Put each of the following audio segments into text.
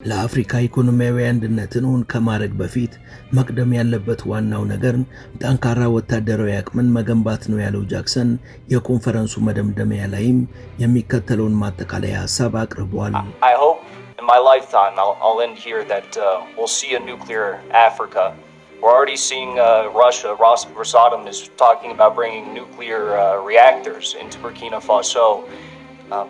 ለአፍሪካ ኢኮኖሚያዊ አንድነትን ከማድረግ በፊት መቅደም ያለበት ዋናው ነገር ጠንካራ ወታደራዊ አቅምን መገንባት ነው ያለው ጃክሰን የኮንፈረንሱ መደምደሚያ ላይም የሚከተለውን ማጠቃለያ ሐሳብ አቅርቧል። I hope in my lifetime I'll end here that we'll see a nuclear Africa. We're already seeing Russia. Rosatom is talking about bringing nuclear reactors into Burkina Faso.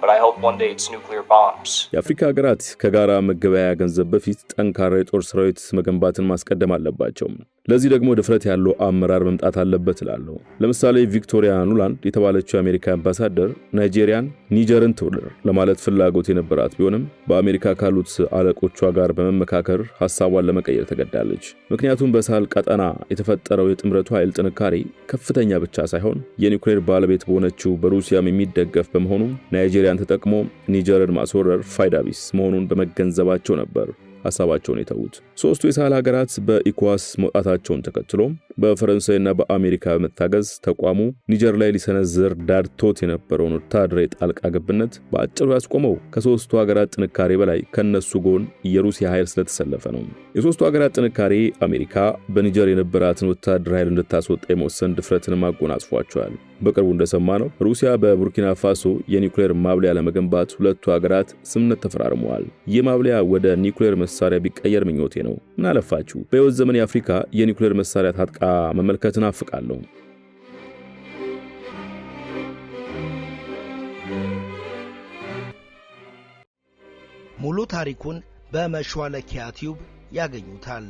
But I hope one day it's nuclear bombs. የአፍሪካ ሀገራት ከጋራ መገበያያ ገንዘብ በፊት ጠንካራ የጦር ሰራዊት መገንባትን ማስቀደም አለባቸው። ለዚህ ደግሞ ድፍረት ያለው አመራር መምጣት አለበት እላለሁ። ለምሳሌ ቪክቶሪያ ኑላንድ የተባለችው የአሜሪካ አምባሳደር ናይጄሪያን ኒጀርን ትውልር ለማለት ፍላጎት የነበራት ቢሆንም በአሜሪካ ካሉት አለቆቿ ጋር በመመካከር ሐሳቧን ለመቀየር ተገዳለች። ምክንያቱም በሳህል ቀጠና የተፈጠረው የጥምረቱ ኃይል ጥንካሬ ከፍተኛ ብቻ ሳይሆን የኒውክሌር ባለቤት በሆነችው በሩሲያም የሚደገፍ በመሆኑ ናይጄሪያን ተጠቅሞ ኒጀርን ማስወረር ፋይዳ ቢስ መሆኑን በመገንዘባቸው ነበር ሐሳባቸውን የተዉት። ሶስቱ የሳህል ሀገራት በኢኳስ መውጣታቸውን ተከትሎ በፈረንሳይና በአሜሪካ መታገዝ ተቋሙ ኒጀር ላይ ሊሰነዝር ዳርቶት የነበረውን ወታደራዊ ጣልቃ ገብነት በአጭሩ ያስቆመው ከሶስቱ ሀገራት ጥንካሬ በላይ ከነሱ ጎን የሩሲያ ኃይል ስለተሰለፈ ነው። የሶስቱ ሀገራት ጥንካሬ አሜሪካ በኒጀር የነበራትን ወታደራዊ ኃይል እንድታስወጣ የመወሰን ድፍረትን ማጎናጽፏቸዋል። በቅርቡ እንደሰማነው ሩሲያ በቡርኪና ፋሶ የኒውክሌር ማብለያ ለመገንባት ሁለቱ ሀገራት ስምምነት ተፈራርመዋል። ይህ ማብለያ ወደ ኒውክሌር መሳሪያ ቢቀየር ምኞቴ ነው። ምን አለፋችሁ በሕይወት ዘመን የአፍሪካ የኒውክሌር መሳሪያ ታጥቃ መመልከትን አፍቃለሁ። ሙሉ ታሪኩን በመሿለኪያ ቲዩብ ያገኙታል።